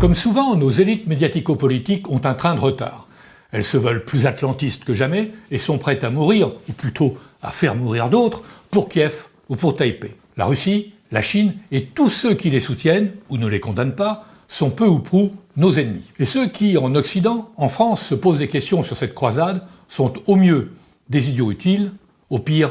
Comme souvent, nos élites médiatico-politiques ont un train de retard. Elles se veulent plus atlantistes que jamais et sont prêtes à mourir, ou plutôt à faire mourir d'autres, pour Kiev ou pour Taipei. La Russie, la Chine et tous ceux qui les soutiennent, ou ne les condamnent pas, sont peu ou prou nos ennemis. Et ceux qui, en Occident, en France, se posent des questions sur cette croisade, sont au mieux des idiots utiles, au pire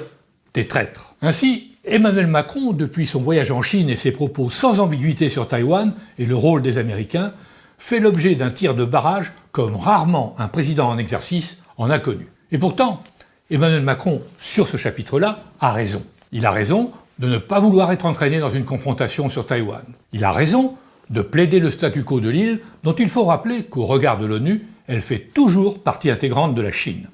des traîtres. Ainsi, Emmanuel Macron, depuis son voyage en Chine et ses propos sans ambiguïté sur Taïwan et le rôle des Américains, fait l'objet d'un tir de barrage comme rarement un président en exercice en a connu. Et pourtant, Emmanuel Macron, sur ce chapitre-là, a raison. Il a raison de ne pas vouloir être entraîné dans une confrontation sur Taïwan. Il a raison de plaider le statu quo de l'île, dont il faut rappeler qu'au regard de l'ONU, elle fait toujours partie intégrante de la Chine.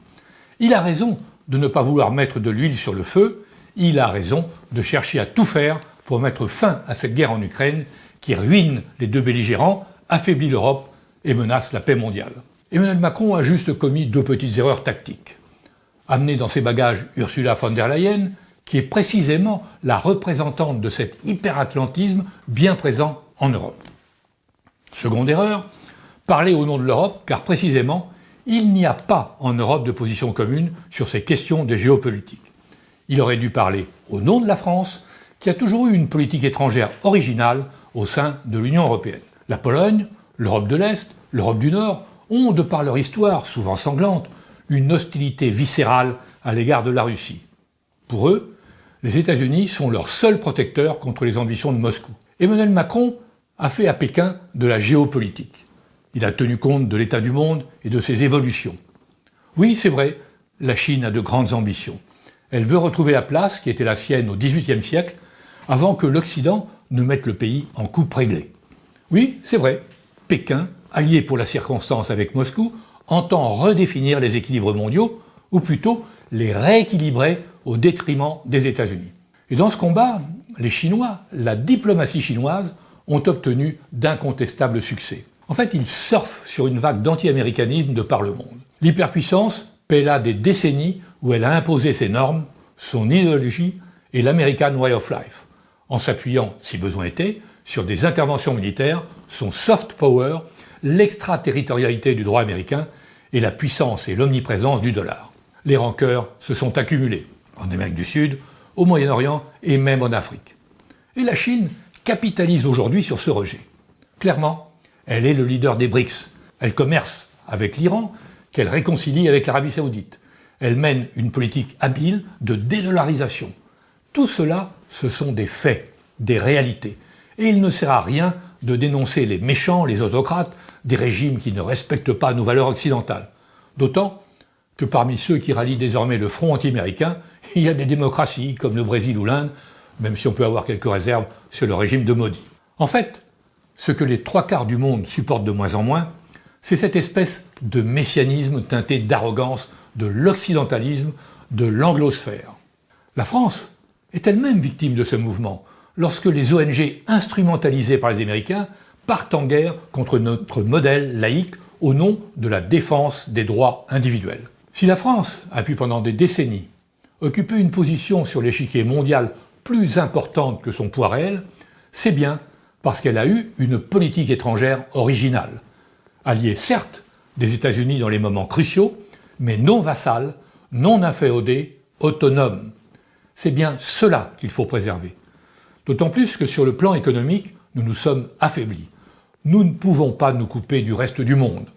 Il a raison de ne pas vouloir mettre de l'huile sur le feu. Il a raison de chercher à tout faire pour mettre fin à cette guerre en Ukraine qui ruine les deux belligérants, affaiblit l'Europe et menace la paix mondiale. Emmanuel Macron a juste commis deux petites erreurs tactiques. Amener dans ses bagages Ursula von der Leyen, qui est précisément la représentante de cet hyperatlantisme bien présent en Europe. Seconde erreur, parler au nom de l'Europe, car précisément, il n'y a pas en Europe de position commune sur ces questions de géopolitique. Il aurait dû parler au nom de la France, qui a toujours eu une politique étrangère originale au sein de l'Union européenne. La Pologne, l'Europe de l'Est, l'Europe du Nord ont, de par leur histoire, souvent sanglante, une hostilité viscérale à l'égard de la Russie. Pour eux, les États-Unis sont leur seul protecteur contre les ambitions de Moscou. Emmanuel Macron a fait à Pékin de la géopolitique. Il a tenu compte de l'état du monde et de ses évolutions. Oui, c'est vrai, la Chine a de grandes ambitions. Elle veut retrouver la place qui était la sienne au XVIIIe siècle, avant que l'Occident ne mette le pays en coupe réglée. Oui, c'est vrai, Pékin, allié pour la circonstance avec Moscou, entend redéfinir les équilibres mondiaux, ou plutôt les rééquilibrer au détriment des États-Unis. Et dans ce combat, les Chinois, la diplomatie chinoise, ont obtenu d'incontestables succès. En fait, ils surfent sur une vague d'anti-américanisme de par le monde. L'hyperpuissance paie là des décennies où elle a imposé ses normes, son idéologie et l'American Way of Life, en s'appuyant, si besoin était, sur des interventions militaires, son soft power, l'extraterritorialité du droit américain et la puissance et l'omniprésence du dollar. Les rancœurs se sont accumulées, en Amérique du Sud, au Moyen-Orient et même en Afrique. Et la Chine capitalise aujourd'hui sur ce rejet. Clairement, elle est le leader des BRICS. Elle commerce avec l'Iran, qu'elle réconcilie avec l'Arabie Saoudite. Elle mène une politique habile de dédollarisation. Tout cela, ce sont des faits, des réalités. Et il ne sert à rien de dénoncer les méchants, les autocrates, des régimes qui ne respectent pas nos valeurs occidentales. D'autant que parmi ceux qui rallient désormais le front anti-américain, il y a des démocraties comme le Brésil ou l'Inde, même si on peut avoir quelques réserves sur le régime de Modi. En fait, ce que les trois quarts du monde supportent de moins en moins, c'est cette espèce de messianisme teinté d'arrogance, de l'occidentalisme, de l'anglosphère. La France est elle-même victime de ce mouvement, lorsque les ONG instrumentalisées par les Américains partent en guerre contre notre modèle laïque au nom de la défense des droits individuels. Si la France a pu pendant des décennies occuper une position sur l'échiquier mondial plus importante que son poids réel, c'est bien parce qu'elle a eu une politique étrangère originale, alliée certes des États-Unis dans les moments cruciaux, mais non vassale, non inféodée, autonome. C'est bien cela qu'il faut préserver. D'autant plus que sur le plan économique, nous nous sommes affaiblis. Nous ne pouvons pas nous couper du reste du monde.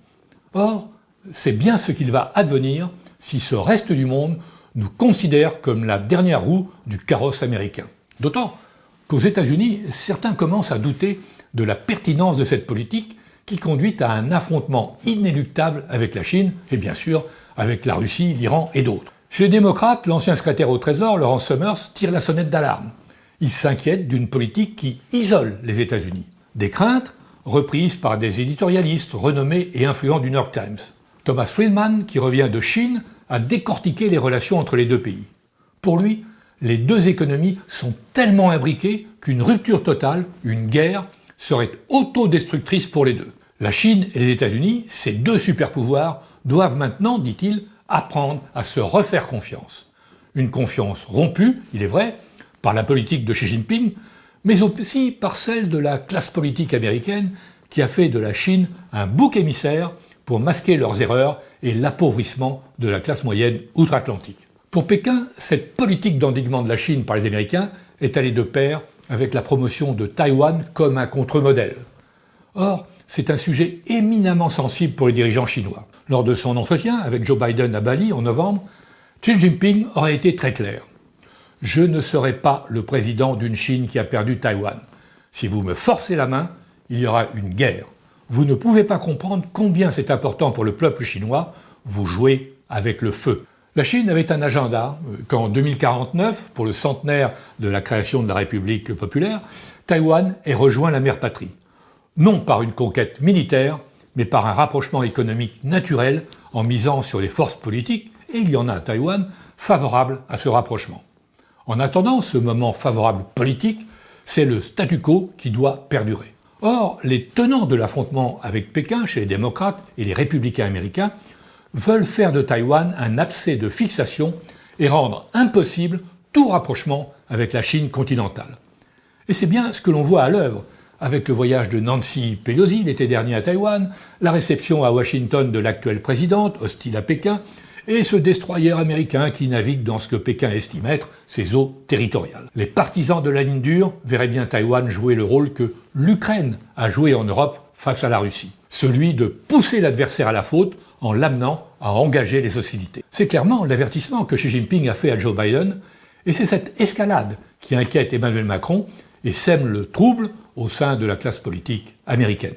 Or, c'est bien ce qu'il va advenir si ce reste du monde nous considère comme la dernière roue du carrosse américain. D'autant qu'aux États-Unis, certains commencent à douter de la pertinence de cette politique qui conduit à un affrontement inéluctable avec la Chine et bien sûr avec la Russie, l'Iran et d'autres. Chez les démocrates, l'ancien secrétaire au Trésor, Lawrence Summers, tire la sonnette d'alarme. Il s'inquiète d'une politique qui isole les États-Unis. Des craintes reprises par des éditorialistes renommés et influents du New York Times. Thomas Friedman, qui revient de Chine, a décortiqué les relations entre les deux pays. Pour lui, les deux économies sont tellement imbriquées qu'une rupture totale, une guerre, serait autodestructrice pour les deux. La Chine et les États-Unis, ces deux superpouvoirs, doivent maintenant, dit-il, apprendre à se refaire confiance. Une confiance rompue, il est vrai, par la politique de Xi Jinping, mais aussi par celle de la classe politique américaine qui a fait de la Chine un bouc émissaire pour masquer leurs erreurs et l'appauvrissement de la classe moyenne outre-Atlantique. Pour Pékin, cette politique d'endiguement de la Chine par les Américains est allée de pair avec la promotion de Taïwan comme un contre-modèle. Or, c'est un sujet éminemment sensible pour les dirigeants chinois. Lors de son entretien avec Joe Biden à Bali en novembre, Xi Jinping aurait été très clair. « Je ne serai pas le président d'une Chine qui a perdu Taïwan. Si vous me forcez la main, il y aura une guerre. Vous ne pouvez pas comprendre combien c'est important pour le peuple chinois. Vous jouez avec le feu. » La Chine avait un agenda qu'en 2049, pour le centenaire de la création de la République populaire, Taïwan ait rejoint la mère patrie. Non par une conquête militaire, mais par un rapprochement économique naturel en misant sur les forces politiques, et il y en a à Taïwan, favorables à ce rapprochement. En attendant ce moment favorable politique, c'est le statu quo qui doit perdurer. Or, les tenants de l'affrontement avec Pékin chez les démocrates et les républicains américains veulent faire de Taïwan un abcès de fixation et rendre impossible tout rapprochement avec la Chine continentale. Et c'est bien ce que l'on voit à l'œuvre avec le voyage de Nancy Pelosi l'été dernier à Taïwan, la réception à Washington de l'actuelle présidente, hostile à Pékin, et ce destroyer américain qui navigue dans ce que Pékin estime être ses eaux territoriales. Les partisans de la ligne dure verraient bien Taïwan jouer le rôle que l'Ukraine a joué en Europe face à la Russie, celui de pousser l'adversaire à la faute en l'amenant à engager les hostilités. C'est clairement l'avertissement que Xi Jinping a fait à Joe Biden, et c'est cette escalade qui inquiète Emmanuel Macron et sème le trouble au sein de la classe politique américaine.